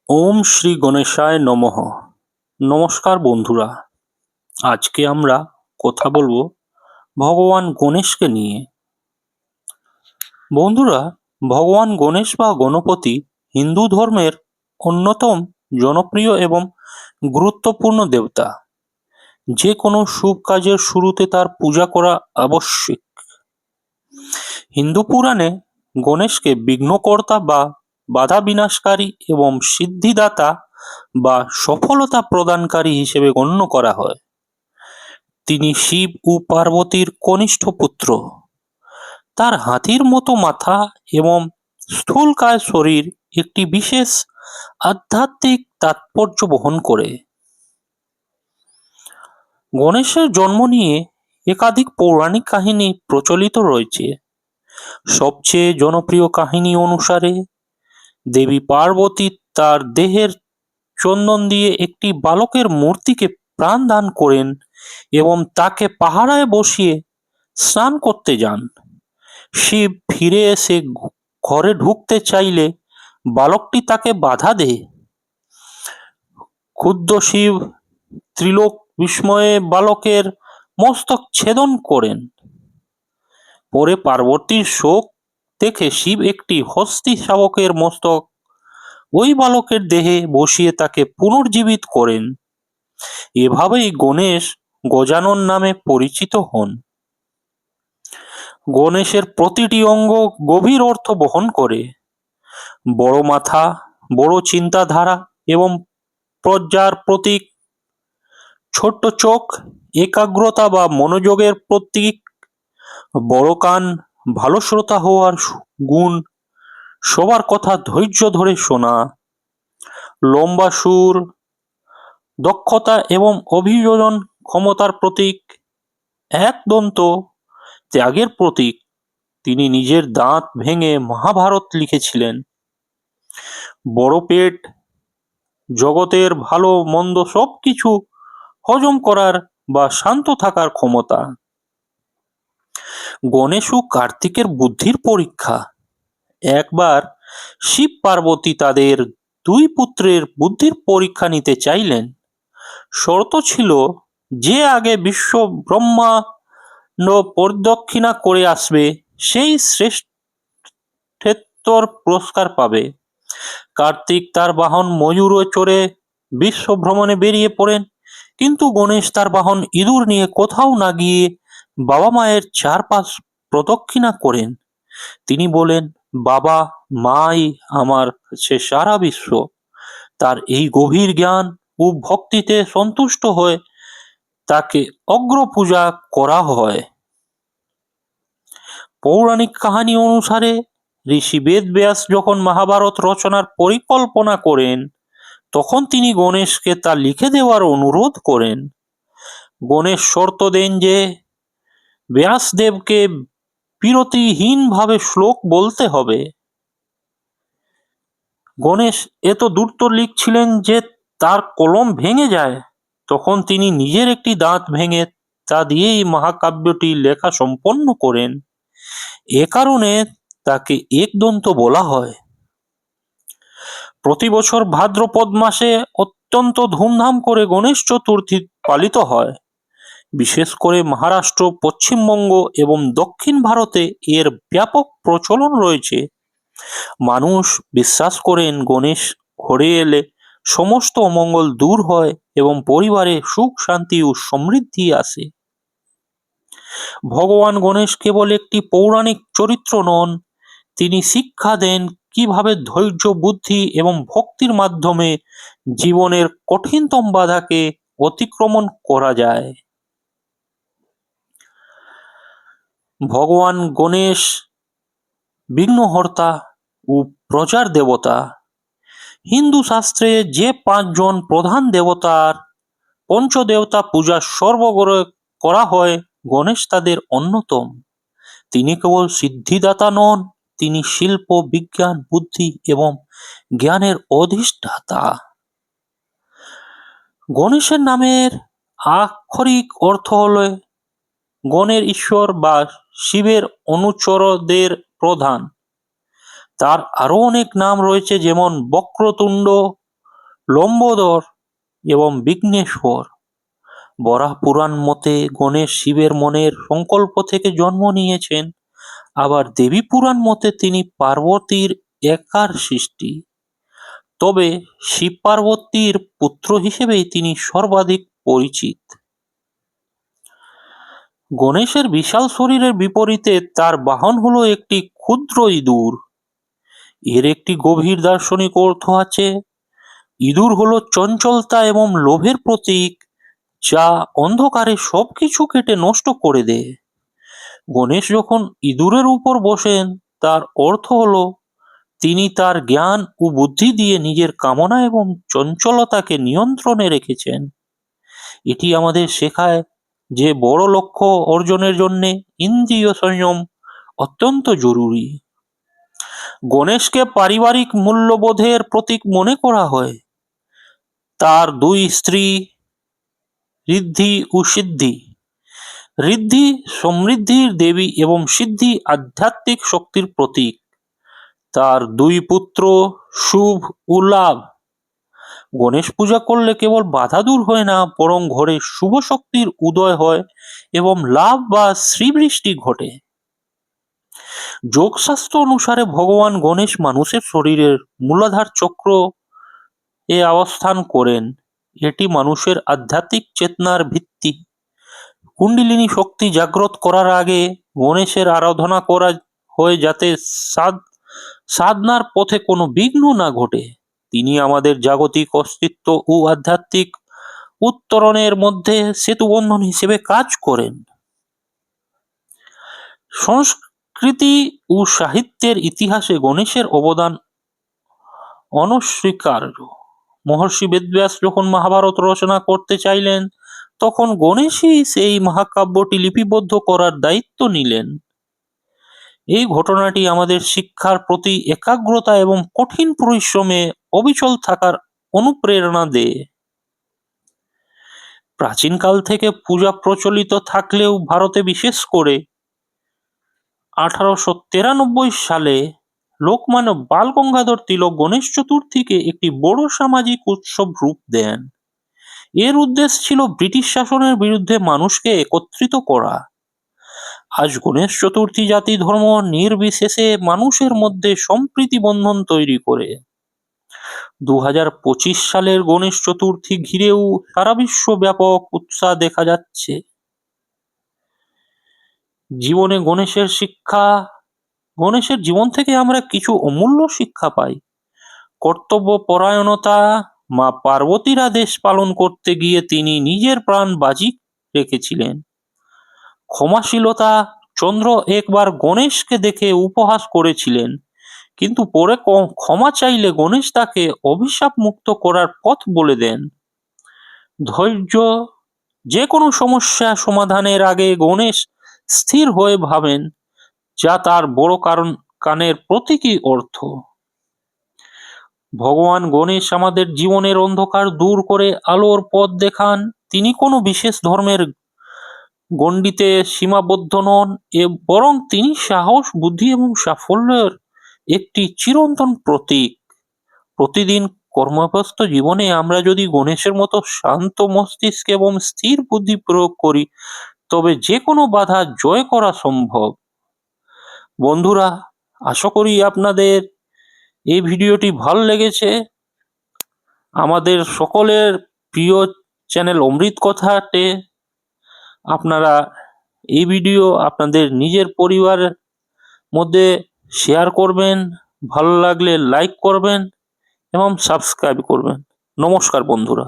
ওম শ্রী গণেশায় নমঃ। নমস্কার বন্ধুরা, আজকে আমরা কথা বলবো ভগবান গণেশকে নিয়ে। বন্ধুরা, ভগবান গণেশ বা গণপতি হিন্দু ধর্মের অন্যতম জনপ্রিয় এবং গুরুত্বপূর্ণ দেবতা। যে কোনো শুভ কাজের শুরুতে তার পূজা করা আবশ্যিক। হিন্দু পুরাণে গণেশকে বিঘ্নকর্তা বা বাধা বিনাশকারী এবং সিদ্ধিদাতা বা সফলতা প্রদানকারী হিসেবে গণ্য করা হয়। তিনি শিব ও পার্বতীর কনিষ্ঠ পুত্র। তার হাতির মতো মাথা এবং স্থূলকায় শরীর একটি বিশেষ আধ্যাত্মিক তাৎপর্য বহন করে। গণেশের জন্ম নিয়ে একাধিক পৌরাণিক কাহিনী প্রচলিত রয়েছে। সবচেয়ে জনপ্রিয় কাহিনী অনুসারে দেবী পার্বতী তার দেহের চন্দন দিয়ে একটি বালকের মূর্তিকে প্রাণ দান করেন এবং তাকে পাহারায় বসিয়ে স্নান করতে যান। শিব ফিরে এসে ঘরে ঢুকতে চাইলে বালকটি তাকে বাধা দেয়। ক্ষুব্ধ শিব ত্রিলোক বিস্ময়ে বালকের মস্তক ছেদন করেন। পরে পার্বতীর শোক দেখে শিব একটি হস্তি শাবকের মস্তক ওই বালকের দেহে বসিয়ে তাকে পুনর্জীবিত করেন। এভাবেই গণেশ গজানন নামে পরিচিত হন। গণেশের প্রতিটি অঙ্গ গভীর অর্থ বহন করে। বড় মাথা, বড় চিন্তাধারা এবং প্রজ্ঞার প্রতীক। ছোট্ট চোখ, একাগ্রতা বা মনোযোগের প্রতীক। বড় কান, ভালো শ্রোতা হওয়ার গুণ, সবার কথা ধৈর্য ধরে শোনা। লম্বা সুর, দক্ষতা এবং অভিযোজন ক্ষমতার প্রতীক। এক দন্ত, ত্যাগের প্রতীক। তিনি নিজের দাঁত ভেঙে মহাভারত লিখেছিলেন। বড় পেট, জগতের ভালো মন্দ সবকিছু হজম করার বা শান্ত থাকার ক্ষমতা। গণেশ ও কার্তিকের বুদ্ধির পরীক্ষা। একবার শিব পার্বতী তাদের দুই পুত্রের বুদ্ধির পরীক্ষা নিতে চাইলেন। শর্ত ছিল, যে আগে বিশ্ব ব্রহ্মাণ্ড পরিদক্ষিণা করে আসবে সেই শ্রেষ্ঠত্বর পুরস্কার পাবে। কার্তিক তার বাহন ময়ূরে চড়ে বিশ্ব ভ্রমণে বেরিয়ে পড়েন, কিন্তু গণেশ তার বাহন ইঁদুর নিয়ে কোথাও না গিয়ে বাবা মায়ের চারপাশ প্রদক্ষিণা করেন। তিনি বলেন, বাবা মাই আমার কাছে সারা বিশ্ব। তার এই গভীর জ্ঞান ও ভক্তিতে সন্তুষ্ট হয়ে তাকে অগ্র পূজা করা হয়। পৌরাণিক কাহিনী অনুসারে ঋষি বেদব্যাস যখন মহাভারত রচনার পরিকল্পনা করেন, তখন তিনি গণেশকে তা লিখে দেওয়ার অনুরোধ করেন। গণেশ শর্ত দেন যে ব্যাসদেবকে বিরতিহীনভাবে শ্লোক বলতে হবে। গণেশ এত দ্রুত লিখছিলেন যে তার কলম ভেঙে যায়। তখন তিনি নিজের একটি দাঁত ভেঙে তা দিয়েই মহাকাব্যটি লেখা সম্পন্ন করেন। এ কারণে তাকে একদন্ত বলা হয়। প্রতি বছর ভাদ্রপদ মাসে অত্যন্ত ধুমধাম করে গণেশ চতুর্থী পালিত হয়। বিশেষ করে মহারাষ্ট্র, পশ্চিমবঙ্গ এবং দক্ষিণ ভারতে এর ব্যাপক প্রচলন রয়েছে। মানুষ বিশ্বাস করেন গণেশ ঘরে এলে সমস্ত অমঙ্গল দূর হয় এবং পরিবারে সুখ শান্তি ও সমৃদ্ধি আসে। ভগবান গণেশ কেবল একটি পৌরাণিক চরিত্র নন, তিনি শিক্ষা দেন কিভাবে ধৈর্য, বুদ্ধি এবং ভক্তির মাধ্যমে জীবনের কঠিনতম বাধাকে অতিক্রমণ করা যায়। ভগবান গণেশ বিঘ্নহর্তা ও প্রজার দেবতা। হিন্দু শাস্ত্রে যে 5 জন প্রধান দেবতার পঞ্চদেবতা পূজা সর্বগ্রে করা হয়, গণেশ তাদের অন্যতম। তিনি কেবল সিদ্ধিদাতা নন, তিনি শিল্প, বিজ্ঞান, বুদ্ধি এবং জ্ঞানের অধিষ্ঠাতা। গণেশের নামের আক্ষরিক অর্থ হল গণের ঈশ্বর বা শিবের অনুচরদের প্রধান। তার আরো অনেক নাম রয়েছে, যেমন বক্রতুণ্ড, লম্বোদর এবং বিঘ্নেশ্বর। বরাহ পুরাণ মতে গণেশ শিবের মনের সংকল্প থেকে জন্ম নিয়েছেন, আবার দেবী পুরাণ মতে তিনি পার্বতীর একার সৃষ্টি। তবে শিব পার্বতীর পুত্র হিসেবেই তিনি সর্বাধিক পরিচিত। গণেশের বিশাল শরীরের বিপরীতে তার বাহন হলো একটি ক্ষুদ্র ইঁদুর। এর একটি গভীর দার্শনিক অর্থ আছে। ইঁদুর হলো চঞ্চলতা এবং লোভের প্রতীক, যা অন্ধকারে সবকিছু কেটে নষ্ট করে দেয়। গণেশ যখন ইঁদুরের উপর বসেন, তার অর্থ হলো তিনি তার জ্ঞান ও বুদ্ধি দিয়ে নিজের কামনা এবং চঞ্চলতাকে নিয়ন্ত্রণে রেখেছেন। এটি আমাদের শেখায় যে বড় লক্ষ্য অর্জনের জন্য ইন্দ্রিয় সংযম অত্যন্ত জরুরি। গণেশকে পারিবারিক মূল্যবোধের প্রতীক মনে করা হয়। তার দুই স্ত্রী ঋদ্ধি ও সিদ্ধি। ঋদ্ধি সমৃদ্ধির দেবী এবং সিদ্ধি আধ্যাত্মিক শক্তির প্রতীক। তার দুই পুত্র শুভ ও লাভ। গণেশ পূজা করলে কেবল বাধা দূর হয় না, বরং ঘরে শুভ শক্তির উদয় হয় এবং লাভ বা শ্রীবৃষ্টি ঘটে। যোগশাস্ত্র অনুসারে ভগবান গণেশ মানুষের শরীরের মূলাধার চক্র এ অবস্থান করেন। এটি মানুষের আধ্যাত্মিক চেতনার ভিত্তি। কুণ্ডলিনী শক্তি জাগ্রত করার আগে গণেশের আরাধনা করা হয়, যাতে সাধনার পথে কোনো বিঘ্ন না ঘটে। তিনি আমাদের জাগতিক অস্তিত্ব ও আধ্যাত্মিক উত্তরণের মধ্যে সেতুবন্ধন হিসেবে কাজ করেন। সংস্কৃতি ও সাহিত্যের ইতিহাসে গণেশের অবদান অনস্বীকার্য। মহর্ষি বেদব্যাস যখন মহাভারত রচনা করতে চাইলেন, তখন গণেশই সেই মহাকাব্যটি লিপিবদ্ধ করার দায়িত্ব নিলেন। এই ঘটনাটি আমাদের শিক্ষার প্রতি একাগ্রতা এবং কঠিন পরিশ্রমে অবিচল থাকার অনুপ্রেরণা দেয়। প্রাচীনকাল থেকে পূজা প্রচলিত থাকলেও ভারতে বিশেষ করে 1893 সালে লোকমান্য বাল গঙ্গাধর তিলক গণেশ চতুর্থীকে একটি বড় সামাজিক উৎসব রূপ দেন। এর উদ্দেশ্য ছিল ব্রিটিশ শাসনের বিরুদ্ধে মানুষকে একত্রিত করা। আজ গণেশ চতুর্থী জাতি ধর্ম নির্বিশেষে মানুষের মধ্যে সম্প্রীতি বন্ধন তৈরি করে। 2025 সালের গণেশ চতুর্থী ঘিরেও সারা বিশ্ব ব্যাপক উৎসাহ দেখা যাচ্ছে। জীবনে গণেশের শিক্ষা। গণেশের জীবন থেকে আমরা কিছু অমূল্য শিক্ষা পাই। কর্তব্য পরায়ণতা। মা পার্বতীর আদেশ পালন করতে গিয়ে তিনি নিজের প্রাণ বাজি রেখেছিলেন। ক্ষমাশীলতা। চন্দ্র একবার গণেশকে দেখে উপহাস করেছিলেন, কিন্তু পরে ক্ষমা চাইলে গণেশ তাকে অভিশাপ মুক্ত করার পথ বলে দেন। ধৈর্য। যে কোনো সমস্যা সমাধানের আগে গণেশ স্থির হয়ে ভাবেন, যা তার বড় কানের প্রতীকী অর্থ। ভগবান গণেশ আমাদের জীবনের অন্ধকার দূর করে আলোর পথ দেখান। তিনি কোনো বিশেষ ধর্মের গণ্ডিতে সীমাবদ্ধ নন, বরং তিনি সাহস, বুদ্ধি এবং সাফল্যের একটি চিরন্তন প্রতীক। প্রতিদিন কর্মব্যস্ত জীবনে আমরা যদি গণেশের মতো শান্ত মস্তিষ্ক এবং স্থির বুদ্ধি প্রয়োগ করি, তবে যে কোনো বাধা জয় করা সম্ভব। বন্ধুরা, আশা করি আপনাদের এই ভিডিওটি ভালো লেগেছে। আমাদের সকলের প্রিয় চ্যানেল অমৃত কথাতে আপনারা এই ভিডিও আপনাদের নিজের পরিবারের মধ্যে শেয়ার করবেন, ভালো লাগলে লাইক করবেন এবং সাবস্ক্রাইব করবেন। নমস্কার বন্ধুরা।